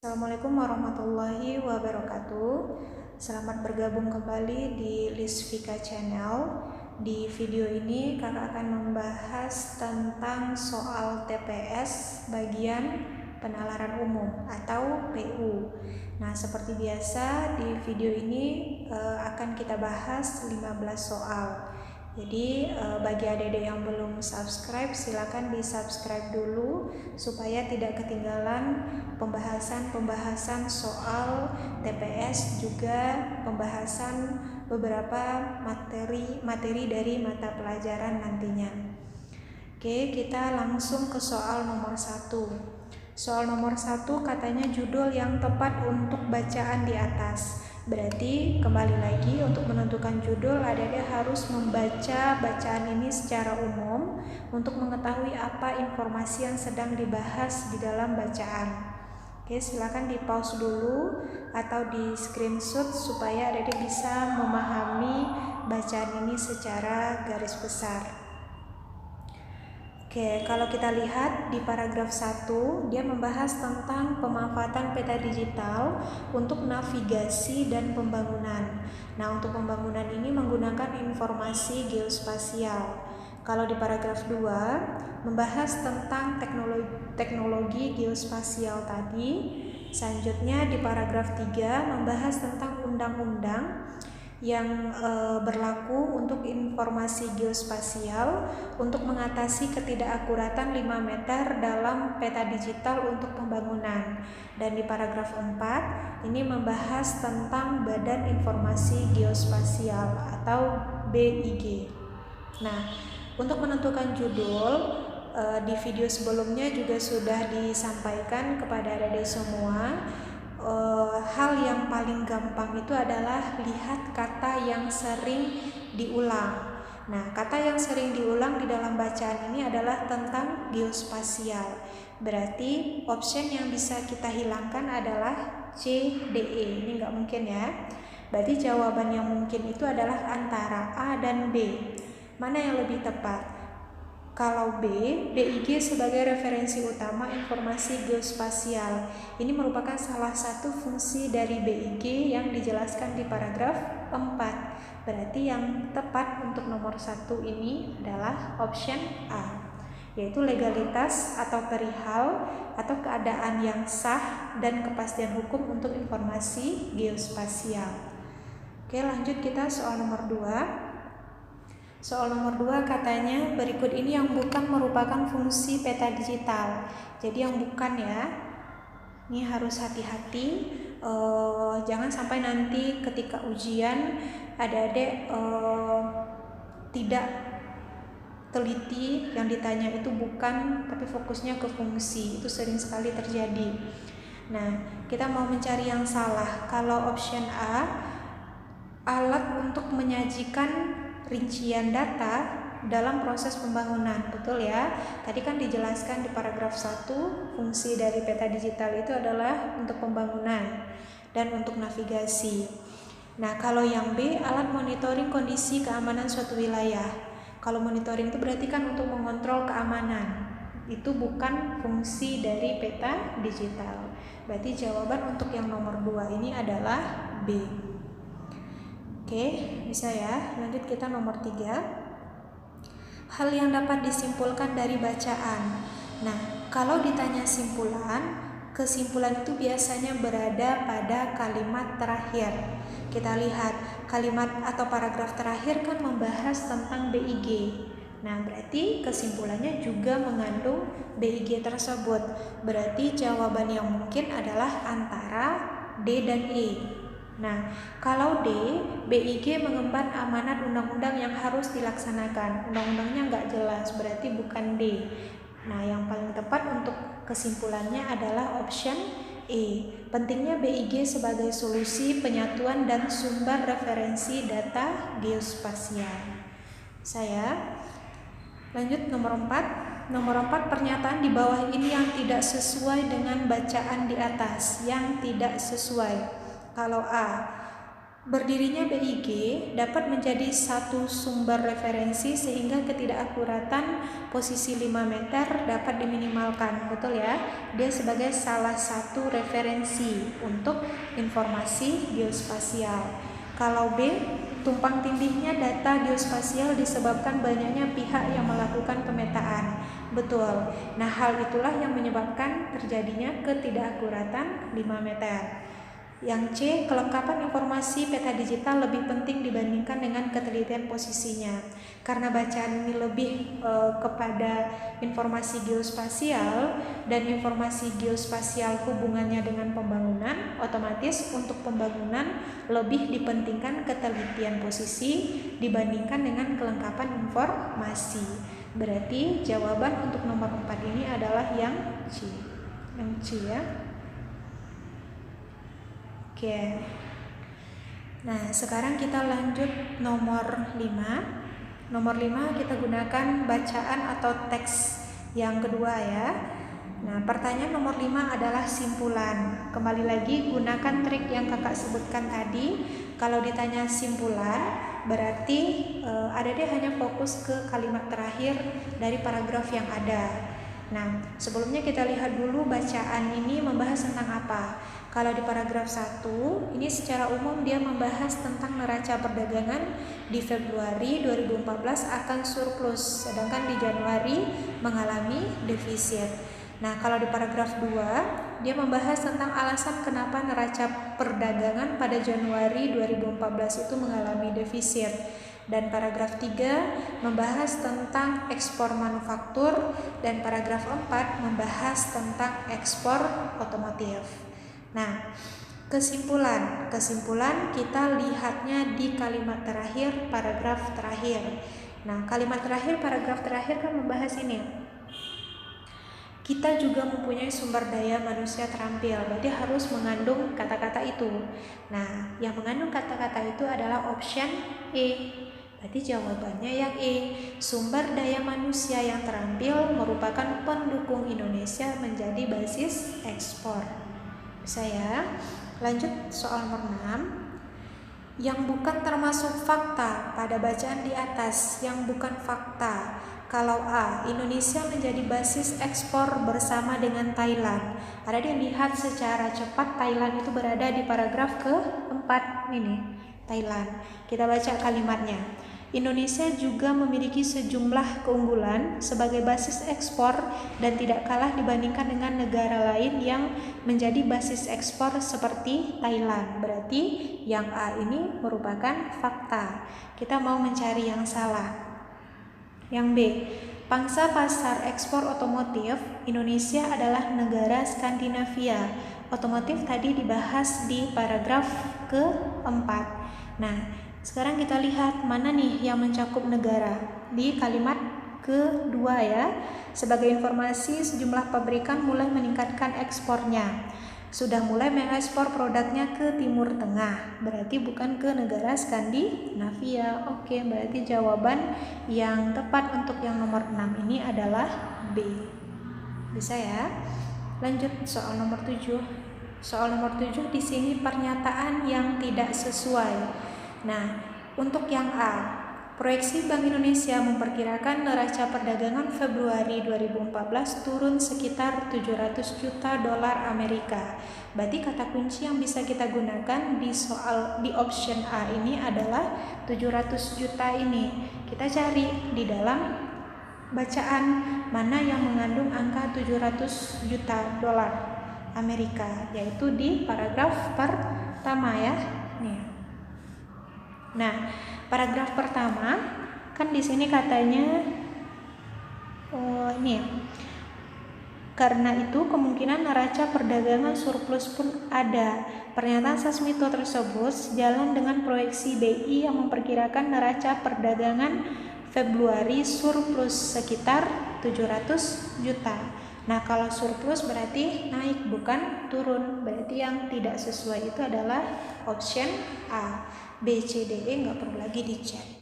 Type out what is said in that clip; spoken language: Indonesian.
Assalamualaikum warahmatullahi wabarakatuh. Selamat bergabung kembali di Lisvika Channel. Di video ini kakak akan membahas tentang soal TPS bagian penalaran umum atau PU. Nah, seperti biasa di video ini akan kita bahas 15 soal. Jadi bagi adik-adik yang belum subscribe, silakan di subscribe dulu supaya tidak ketinggalan pembahasan soal TPS, juga pembahasan beberapa materi dari mata pelajaran nantinya. Oke, kita langsung ke soal nomor 1. Soal nomor 1 katanya judul yang tepat untuk bacaan di atas. Berarti kembali lagi untuk menentukan judul adik-adik harus membaca bacaan ini secara umum untuk mengetahui apa informasi yang sedang dibahas di dalam bacaan. Oke, silakan di pause dulu atau di screenshot supaya adik-adik bisa memahami bacaan ini secara garis besar. Oke, kalau kita lihat di paragraf 1, dia membahas tentang pemanfaatan peta digital untuk navigasi dan pembangunan. Nah, untuk pembangunan ini menggunakan informasi geospasial. Kalau di paragraf 2, membahas tentang teknologi geospasial tadi. Selanjutnya di paragraf 3, membahas tentang undang-undang yang berlaku untuk informasi geospasial untuk mengatasi ketidakakuratan 5 meter dalam peta digital untuk pembangunan. Dan di paragraf 4 ini membahas tentang Badan Informasi Geospasial atau BIG. Nah, untuk menentukan judul di video sebelumnya juga sudah disampaikan kepada adik-adik semua. Hal yang paling gampang itu adalah lihat kata yang sering diulang. Nah, kata yang sering diulang di dalam bacaan ini adalah tentang geospasial. Berarti option yang bisa kita hilangkan adalah C, D, E. Ini nggak mungkin ya. Berarti jawaban yang mungkin itu adalah antara A dan B. Mana yang lebih tepat? Kalau B, BIG sebagai referensi utama informasi geospasial. Ini merupakan salah satu fungsi dari BIG yang dijelaskan di paragraf 4. Berarti yang tepat untuk nomor 1 ini adalah option A, yaitu legalitas atau perihal atau keadaan yang sah dan kepastian hukum untuk informasi geospasial. Oke, lanjut kita soal nomor 2. Soal nomor 2 katanya berikut ini yang bukan merupakan fungsi peta digital. Jadi yang bukan ya, ini harus hati-hati. Jangan sampai nanti ketika ujian adik-adik tidak teliti, yang ditanya itu bukan tapi fokusnya ke fungsi. Itu sering sekali terjadi. Nah, kita mau mencari yang salah. Kalau option A, alat untuk menyajikan rincian data dalam proses pembangunan. Betul ya? Tadi kan dijelaskan di paragraf 1, fungsi dari peta digital itu adalah untuk pembangunan dan untuk navigasi. Nah, kalau yang B, alat monitoring kondisi keamanan suatu wilayah. Kalau monitoring itu berarti kan untuk mengontrol keamanan. Itu bukan fungsi dari peta digital. Berarti jawaban untuk yang nomor 2 ini adalah B. Oke, bisa ya. Lanjut kita nomor 3. Hal yang dapat disimpulkan dari bacaan. Nah, kalau ditanya simpulan, kesimpulan itu biasanya berada pada kalimat terakhir. Kita lihat kalimat atau paragraf terakhir kan membahas tentang BIG. Nah, berarti kesimpulannya juga mengandung BIG tersebut. Berarti jawaban yang mungkin adalah antara D dan E. Nah, kalau D, BIG mengemban amanat undang-undang yang harus dilaksanakan. Undang-undangnya nggak jelas, berarti bukan D. Nah, yang paling tepat untuk kesimpulannya adalah option E. Pentingnya BIG sebagai solusi penyatuan dan sumber referensi data geospasial. Saya lanjut nomor 4. Nomor 4, pernyataan di bawah ini yang tidak sesuai dengan bacaan di atas. Yang tidak sesuai. Kalau A, Berdirinya BIG dapat menjadi satu sumber referensi sehingga ketidakakuratan posisi 5 meter dapat diminimalkan. Betul ya? Dia sebagai salah satu referensi untuk informasi geospasial. Kalau B, tumpang tindihnya data geospasial disebabkan banyaknya pihak yang melakukan pemetaan. Betul. Nah, hal itulah yang menyebabkan terjadinya ketidakakuratan 5 meter. Yang C, kelengkapan informasi peta digital lebih penting dibandingkan dengan ketelitian posisinya. Karena bacaan ini lebih kepada informasi geospasial dan informasi geospasial hubungannya dengan pembangunan, otomatis untuk pembangunan lebih dipentingkan ketelitian posisi dibandingkan dengan kelengkapan informasi. Berarti jawaban untuk nomor 4 ini adalah yang C. Yang C ya. Oke. Nah, sekarang kita lanjut nomor 5. Nomor 5 kita gunakan bacaan atau teks yang kedua ya. Nah, pertanyaan nomor 5 adalah simpulan. Kembali lagi gunakan trik yang kakak sebutkan tadi. Kalau ditanya simpulan, berarti dia hanya fokus ke kalimat terakhir dari paragraf yang ada. Nah, sebelumnya kita lihat dulu bacaan ini membahas tentang apa. Kalau di paragraf 1, ini secara umum dia membahas tentang neraca perdagangan di Februari 2014 akan surplus, sedangkan di Januari mengalami defisit. Nah, kalau di paragraf 2, dia membahas tentang alasan kenapa neraca perdagangan pada Januari 2014 itu mengalami defisit. Dan paragraf 3 membahas tentang ekspor manufaktur dan paragraf 4 membahas tentang ekspor otomotif. Nah, kesimpulan kita lihatnya di kalimat terakhir paragraf terakhir. Nah, kalimat terakhir paragraf terakhir kan membahas ini. Kita juga mempunyai sumber daya manusia terampil, berarti harus mengandung kata-kata itu. Nah, yang mengandung kata-kata itu adalah option E. Berarti jawabannya yang E. Sumber daya manusia yang terampil merupakan pendukung Indonesia menjadi basis ekspor. Saya lanjut soal nomor 6. Yang bukan termasuk fakta pada bacaan di atas, yang bukan fakta. Kalau A, Indonesia menjadi basis ekspor bersama dengan Thailand. Ada dilihat secara cepat Thailand itu berada di paragraf ke-4 ini, Thailand. Kita baca kalimatnya. Indonesia juga memiliki sejumlah keunggulan sebagai basis ekspor dan tidak kalah dibandingkan dengan negara lain yang menjadi basis ekspor seperti Thailand. Berarti yang A ini merupakan fakta. Kita mau mencari yang salah. Yang B, pangsa pasar ekspor otomotif Indonesia adalah negara Skandinavia. Otomotif tadi dibahas di paragraf ke-4. Nah, sekarang kita lihat mana nih yang mencakup negara di kalimat kedua ya. Sebagai informasi, sejumlah pabrikan mulai meningkatkan ekspornya. Sudah mulai mengekspor produknya ke Timur Tengah. Berarti bukan ke negara Skandinavia. Oke, berarti jawaban yang tepat untuk yang nomor 6 ini adalah B. Bisa ya? Lanjut soal nomor 7. Soal nomor 7 di sini pernyataan yang tidak sesuai. Nah, untuk yang A, proyeksi Bank Indonesia memperkirakan neraca perdagangan Februari 2014 turun sekitar 700 juta dolar Amerika. Berarti kata kunci yang bisa kita gunakan di option A ini adalah 700 juta ini. Kita cari di dalam bacaan mana yang mengandung angka 700 juta dolar Amerika, yaitu di paragraf pertama ya. Nih. Nah, paragraf pertama kan di sini katanya ini ya. Karena itu kemungkinan neraca perdagangan surplus pun ada. Pernyataan Sasmito tersebut sejalan dengan proyeksi BI yang memperkirakan neraca perdagangan Februari surplus sekitar 700 juta. Nah, kalau surplus berarti naik bukan turun. Berarti yang tidak sesuai itu adalah option A. B, C, D, E nggak perlu lagi dicek.